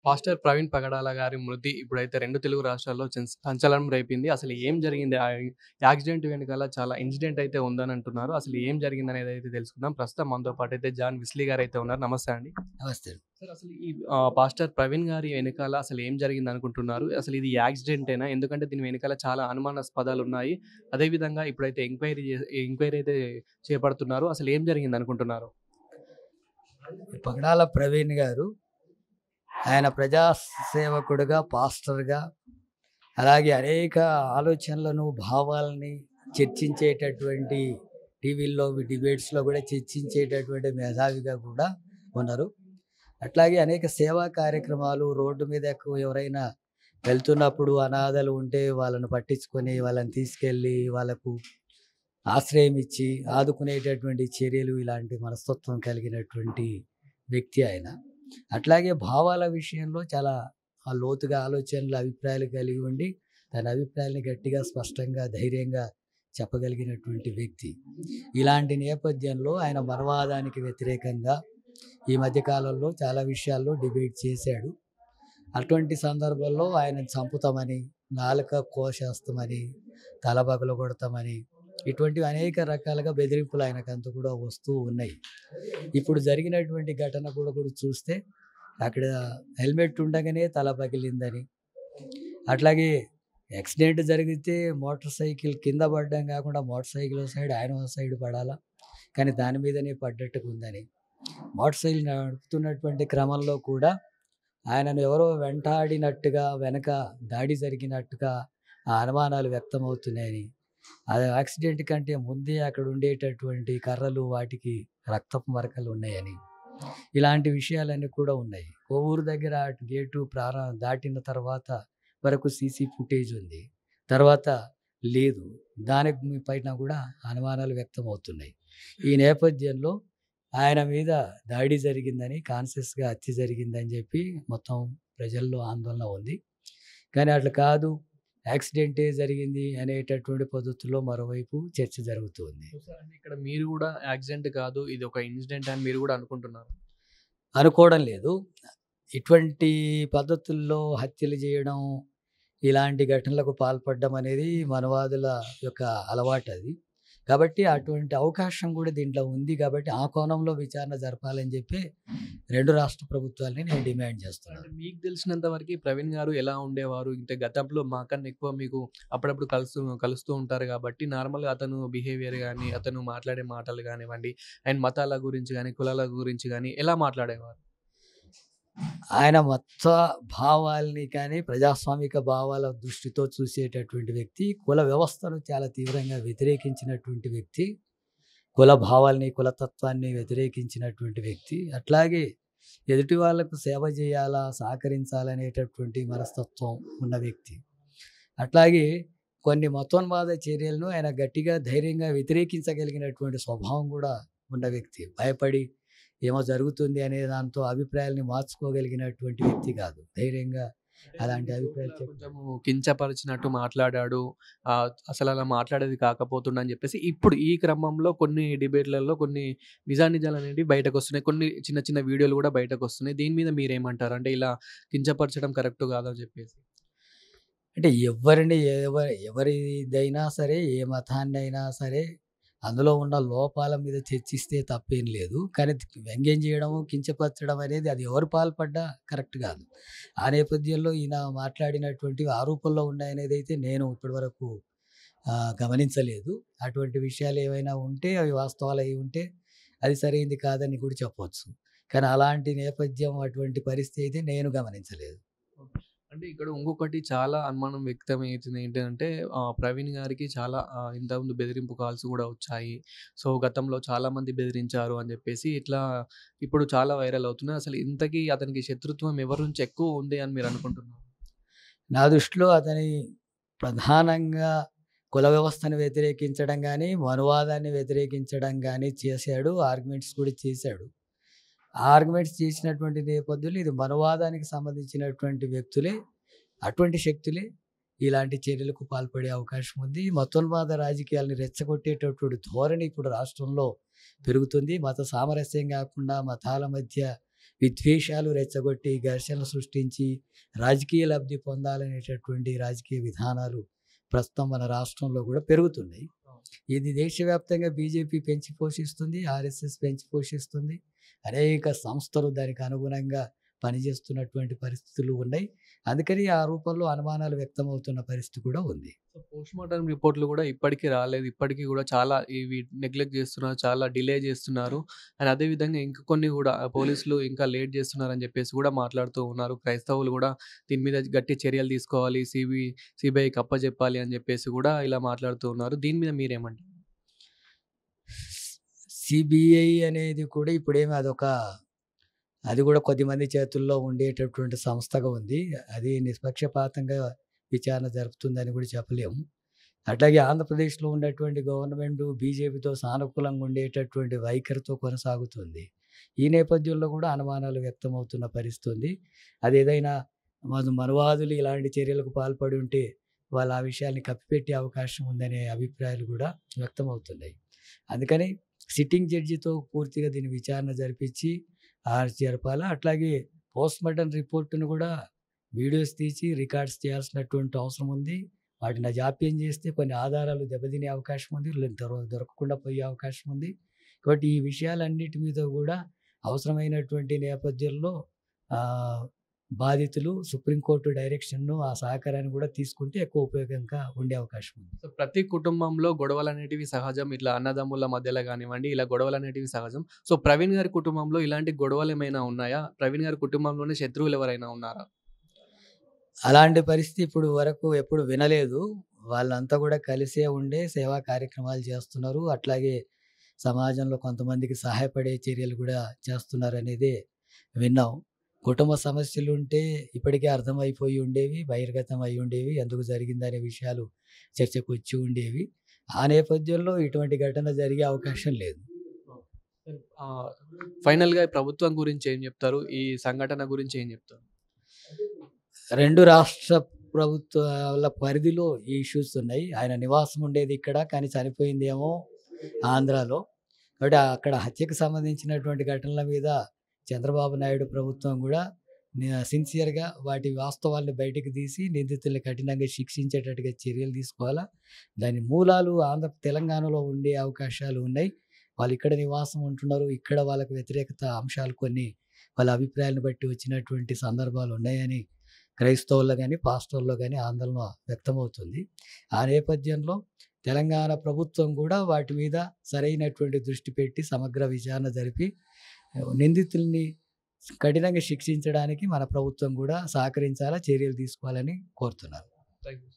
Pastor Praveen పగడాల గారి మృతి ఇప్పుడైతే 2 తెలుగు రాష్ట్రాల్లో సంచలనం రేపింది. అసలు ఏం జరిగింది? యాక్సిడెంట్ వెనకాల చాలా ఇన్సిడెంట్ అయితే ఉందని అంటున్నారు. అసలు ఏం జరిగిందనేదైతే తెలుసుకుందాం. ప్రస్తుతం మనతో పాటైతే జాన్ విస్లీ గారైతే ఉన్నారు. నమస్తే అండి. నమస్తే. సార్ అసలు ఈ పాస్టర్ ప్రవీణ్ గారి వెనకాల అసలు ఏం జరిగిందనుకుంటున్నారు? అసలు ఇది యాక్సిడెంటేనా? ఎందుకంటే దీని వెనకాల చాలా అనుమానాస్పదాలున్నాయి. అదే విధంగా ఇప్పుడైతే ఎంక్వైరీ అయితే చేపడుతున్నారు. అసలు ఏం జరిగిందనుకుంటున్నారు? పగడాల ప్రవీణ్ గారు ఆయన ప్రజా సేవకుడుగా, పాస్టర్‌గా అలాగే అనేక ఆలోచనలను, భావాలని చర్చించేటటువంటి టీవీల్లో, డిబేట్స్‌లో కూడా చర్చించేటటువంటి మేధావిగా కూడా ఉన్నారు. అట్లాగే అనేక సేవా కార్యక్రమాలు రోడ్డు మీద ఎవరైనా వెళ్తున్నప్పుడు అనాథలు ఉంటే వాళ్ళను పట్టించుకొని, వాళ్ళని తీసుకెళ్ళి వాళ్ళకు ఆశ్రయం ఇచ్చి ఆదుకునేటటువంటి చర్యలు, ఇలాంటి మనస్తత్వం కలిగినటువంటి వ్యక్తి ఆయన. అట్లాగే భావాల విషయంలో చాలా లోతుగా ఆలోచనలు, అభిప్రాయాలు కలిగి ఉండి తన అభిప్రాయాలని గట్టిగా, స్పష్టంగా, ధైర్యంగా చెప్పగలిగినటువంటి వ్యక్తి. ఇలాంటి నేపథ్యంలో ఆయన మతవాదానికి వ్యతిరేకంగా ఈ మధ్యకాలంలో చాలా విషయాల్లో డిబేట్ చేశాడు. అటువంటి సందర్భంలో ఆయనను చంపుతామని, నాలుక కోసేస్తామని, తల పగలగొడతామని, ఇటువంటివి అనేక రకాలుగా బెదిరింపులు ఆయనకంతా కూడా వస్తూ ఉన్నాయి. ఇప్పుడు జరిగినటువంటి ఘటన కూడా చూస్తే అక్కడ హెల్మెట్ ఉండగానే తల పగిలిందని, అట్లాగే యాక్సిడెంట్ జరిగితే మోటార్ సైకిల్ కింద పడడం కాకుండా మోటార్ సైకిల్ సైడ్ ఆయన సైడ్ పడాలా, కానీ దాని మీదనే పడ్డట్టుగా ఉందని, మోటార్ సైకిల్ నడుపుతున్నటువంటి క్రమంలో కూడా ఆయనను ఎవరో వెంటాడినట్టుగా, వెనక దాడి జరిగినట్టుగా ఆ అనుమానాలు వ్యక్తమవుతున్నాయని, అది యాక్సిడెంట్ కంటే ముందే అక్కడ ఉండేటటువంటి కర్రలు, వాటికి రక్తపు మరకలు ఉన్నాయని, ఇలాంటి విషయాలన్నీ కూడా ఉన్నాయి. కోవూరు దగ్గర గేటు దాటిన తర్వాత వరకు సీసీ ఫుటేజ్ ఉంది, తర్వాత లేదు. దాని పైన కూడా అనుమానాలు వ్యక్తమవుతున్నాయి. ఈ నేపథ్యంలో ఆయన మీద దాడి జరిగిందని, కాన్షియస్‌గా హత్య జరిగిందని చెప్పి మొత్తం ప్రజల్లో ఆందోళన ఉంది. కానీ అట్లా కాదు, యాక్సిడెంటే జరిగింది అనేటటువంటి పద్ధతిలో మరోవైపు చర్చ జరుగుతుంది. ఇక్కడ మీరు కూడా యాక్సిడెంట్ కాదు, ఇది ఒక ఇన్సిడెంట్ అని మీరు కూడా అనుకుంటున్నారు? అనుకోవడం లేదు. ఇటువంటి పద్ధతుల్లో హత్యలు చేయడం, ఇలాంటి ఘటనలకు పాల్పడడం అనేది మనవాదుల యొక్క అలవాటు అది. కాబట్టి అటువంటి అవకాశం కూడా దీంట్లో ఉంది. కాబట్టి ఆ కోణంలో విచారణ జరపాలని చెప్పి 2 రాష్ట్ర ప్రభుత్వాలని నేను డిమాండ్ చేస్తున్నాను. అంటే మీకు తెలిసినంత వరకు ప్రవీణ్ గారు ఎలా ఉండేవారు? అంటే గతంలో మాకన్నా ఎక్కువ మీకు అప్పుడప్పుడు కలుస్తూ ఉంటారు కాబట్టి నార్మల్‌గా అతను బిహేవియర్ గాని, అతను మాట్లాడే మాటలు గానివ్వండి, అండ్ మతాల గురించి గాని, కులాల గురించి గాని ఎలా మాట్లాడేవారు? ఆయన మొత్తం భావాల్ని కానీ, ప్రజాస్వామిక భావాల దృష్టితో చూసేటటువంటి వ్యక్తి. కుల వ్యవస్థను చాలా తీవ్రంగా వ్యతిరేకించినటువంటి వ్యక్తి. కుల భావాల్ని, కులతత్వాన్ని వ్యతిరేకించినటువంటి వ్యక్తి. అట్లాగే ఎదుటి వాళ్ళకు సేవ చేయాలా, సహకరించాలనేటటువంటి మనస్తత్వం ఉన్న వ్యక్తి. అట్లాగే కొన్ని మతోన్మాద చర్యలను ఆయన గట్టిగా, ధైర్యంగా వ్యతిరేకించగలిగినటువంటి స్వభావం కూడా ఉన్న వ్యక్తి. భయపడి ఏమో జరుగుతుంది అనే దాంతో అభిప్రాయాలని మార్చుకోగలిగినటువంటి వ్యక్తి కాదు. ధైర్యంగా అలాంటి అభిప్రాయాలు కొంచెము కించపరిచినట్టు మాట్లాడాడు. అసలు అలా మాట్లాడేది కాకపోతుండు అని చెప్పేసి ఇప్పుడు ఈ క్రమంలో కొన్ని డిబేట్‌లలో కొన్ని నిజానిజాలనేటివి బయటకొస్తున్నాయి. కొన్ని చిన్న చిన్న వీడియోలు కూడా బయటకొస్తున్నాయి. దీని మీద మీరేమంటారు? అంటే ఇలా కించపరచడం కరెక్ట్ కాదని చెప్పేసి. అంటే ఎవరిదైనా సరే, ఏ మతాన్నైనా సరే అందులో ఉన్న లోపాల మీద చర్చిస్తే తప్పేం లేదు. కానీ వ్యంగ్యం చేయడము, కించపరచడం అనేది అది ఎవరు పాల్పడ్డా కరెక్ట్ కాదు. ఆ నేపథ్యంలో ఈయన మాట్లాడినటువంటివి ఆరోపణలో ఉన్నాయనేదైతే నేను ఇప్పటివరకు గమనించలేదు. అటువంటి విషయాలు ఏవైనా ఉంటే, అవి వాస్తవాలు అయి ఉంటే అది సరైంది కాదని కూడా చెప్పొచ్చు. కానీ అలాంటి నేపథ్యం, అటువంటి పరిస్థితి అయితే నేను గమనించలేదు. అంటే ఇక్కడ ఇంకొకటి చాలా అనుమానం వ్యక్తమవుతుంది ఏంటంటే ప్రవీణ్ గారికి చాలా ఇంతకుముందు బెదిరింపు కాల్స్ కూడా వచ్చాయి. సో, గతంలో చాలామంది బెదిరించారు అని చెప్పేసి ఇట్లా ఇప్పుడు చాలా వైరల్ అవుతున్నాయి. అసలు ఇంతకీ అతనికి శత్రుత్వం ఎవరి నుంచి ఎక్కువ ఉంది అని మీరు అనుకుంటున్నారు? నా దృష్టిలో అతని ప్రధానంగా కుల వ్యవస్థను వ్యతిరేకించడం కానీ, మనువాదాన్ని వ్యతిరేకించడం కానీ చేశాడు. ఆర్గ్యుమెంట్స్ కూడా చేశాడు. ఆర్గ్యుమెంట్స్ చేసినటువంటి నేపథ్యంలో ఇది మనువాదానికి సంబంధించినటువంటి వ్యక్తులే, అటువంటి శక్తులే ఇలాంటి చర్యలకు పాల్పడే అవకాశం ఉంది. మతోన్మాద రాజకీయాలను రెచ్చగొట్టేటటువంటి ధోరణి ఇప్పుడు రాష్ట్రంలో పెరుగుతుంది. మత సామరస్యం కాకుండా మతాల మధ్య విద్వేషాలు రెచ్చగొట్టి ఘర్షణలు సృష్టించి రాజకీయ లబ్ధి పొందాలనేటటువంటి రాజకీయ విధానాలు ప్రస్తుతం మన రాష్ట్రంలో కూడా పెరుగుతున్నాయి. ఇది దేశవ్యాప్తంగా బీజేపీ పెంచి పోషిస్తుంది, ఆర్ఎస్ఎస్ పెంచి పోషిస్తుంది. అనేక సంస్థలు దానికి అనుగుణంగా పనిచేస్తున్నటువంటి పరిస్థితులు ఉన్నాయి. అందుకని ఆ రూపంలో అనుమానాలు వ్యక్తమవుతున్న పరిస్థితి కూడా ఉంది. సో పోస్ట్‌మార్టం రిపోర్ట్‌లు గూడా ఇప్పటికి రాలేదు. ఇప్పటికి గూడా చాలా ఇవి నెగ్లెక్ట్ జేస్తున్నారు. చాలా డిలే జేస్తున్నారు. అండ్ అదే విధంగా ఇంకా కొన్ని గూడా పోలీసులు ఇంకా లేట్ జేస్తున్నారని జెప్పేసి గూడా మాట్లాడుతూ ఉన్నారు. క్రైస్తవులు గూడా దీని మీద గట్టి చర్యలు తీసుకోవాలి. సీబీఐకి అప్పజెప్పాలి అని జెప్పేసి గూడా ఇలా మాట్లాడుతూ ఉన్నారు. దీని మీద మీరేమంటారు? సిబిఐ అనేది కూడా ఇప్పుడేమి అది కూడా కొద్దిమంది చేతుల్లో ఉండేటటువంటి సంస్థగా ఉంది. అది నిష్పక్షపాతంగా విచారణ జరుపుతుందని కూడా చెప్పలేము. అట్లాగే ఆంధ్రప్రదేశ్‌లో ఉన్నటువంటి గవర్నమెంట్ బీజేపీతో సానుకూలంగా ఉండేటటువంటి వైఖరితో కొనసాగుతుంది. ఈ నేపథ్యంలో కూడా అనుమానాలు వ్యక్తమవుతున్న పరిస్థితి ఉంది. అదేదైనా మనువాదులు ఇలాంటి చర్యలకు పాల్పడి ఉంటే వాళ్ళు ఆ విషయాన్ని కప్పిపెట్టే అవకాశం ఉందనే అభిప్రాయాలు కూడా వ్యక్తమవుతున్నాయి. అందుకని సిట్టింగ్ జడ్జితో పూర్తిగా దీన్ని విచారణ జరిపించి జరపాలా. అట్లాగే పోస్ట్‌మార్టం రిపోర్ట్‌ను కూడా వీడియోస్ తీసి రికార్డ్స్ చేయాల్సినటువంటి అవసరం ఉంది. వాటిని జాప్యం చేస్తే కొన్ని ఆధారాలు దెబ్బతినే అవకాశం ఉంది. దొరకకుండా పోయే అవకాశం ఉంది. కాబట్టి ఈ విషయాలన్నిటి మీద కూడా అవసరమైనటువంటి నేపథ్యంలో బాధితులు సుప్రీంకోర్టు డైరెక్షన్‌ను ఆ సహకారాన్ని కూడా తీసుకుంటే ఎక్కువ ఉపయోగంగా ఉండే అవకాశం ఉంది. సో ప్రతి కుటుంబంలో గొడవలనేటివి సహజం. ఇట్లా అన్నదమ్ముల మధ్యలో గానివ్వండి, ఇలా గొడవలనేటివి సహజం. సో ప్రవీణ్ గారి కుటుంబంలో ఇలాంటి గొడవలేమైనా ఉన్నాయా? ప్రవీణ్ గారి కుటుంబంలోనే శత్రువులు ఎవరైనా ఉన్నారా? అలాంటి పరిస్థితి ఇప్పుడు వరకు ఎప్పుడు వినలేదు. వాళ్ళంతా కూడా కలిసే ఉండే సేవా కార్యక్రమాలు చేస్తున్నారు. అట్లాగే సమాజంలో కొంతమందికి సహాయపడే చర్యలు కూడా చేస్తున్నారనేదే విన్నాం. కుటుంబ సమస్యలుంటే ఇప్పటికే అర్థమైపోయి ఉండేవి, బహిర్గతం అయి ఉండేవి, ఎందుకు జరిగిందనే విషయాలు చర్చకు వచ్చి ఉండేవి. ఆ నేపథ్యంలో ఇటువంటి ఘటన జరిగే అవకాశం లేదు. ఫైనల్‌గా ప్రభుత్వం గురించి ఏం చెప్తారు? ఈ సంఘటన గురించి ఏం చెప్తారు? 2 రాష్ట్ర ప్రభుత్వాల పరిధిలో ఈ ఇష్యూస్ ఉన్నాయి. ఆయన నివాసం ఉండేది ఇక్కడ, కానీ చనిపోయిందేమో ఆంధ్రాలో. కాబట్టి అక్కడ హత్యకు సంబంధించినటువంటి ఘటనల మీద చంద్రబాబు నాయుడు ప్రభుత్వం కూడా సిన్సియర్‌గా వాటి వాస్తవాలను బయటకు తీసి నిందితుల్ని కఠినంగా శిక్షించేటట్టుగా చర్యలు తీసుకోవాలా. దాని మూలాలు తెలంగాణలో ఉండే అవకాశాలు ఉన్నాయి. వాళ్ళు ఇక్కడ నివాసం ఉంటున్నారు. ఇక్కడ వాళ్ళకి వ్యతిరేకత అంశాలు కొన్ని వాళ్ళ అభిప్రాయాలను బట్టి వచ్చినటువంటి సందర్భాలు ఉన్నాయని క్రైస్తవుల్లో కానీ పాస్టర్లో కానీ ఆందోళన వ్యక్తమవుతుంది. ఆ నేపథ్యంలో తెలంగాణ ప్రభుత్వం కూడా వాటి మీద సరైనటువంటి దృష్టి పెట్టి సమగ్ర విచారణ జరిపి నిందితుల్ని కఠినంగా శిక్షించడానికి మన ప్రభుత్వం కూడా సహకరించాలా, చర్యలు తీసుకోవాలని కోరుతున్నారు. Thank you.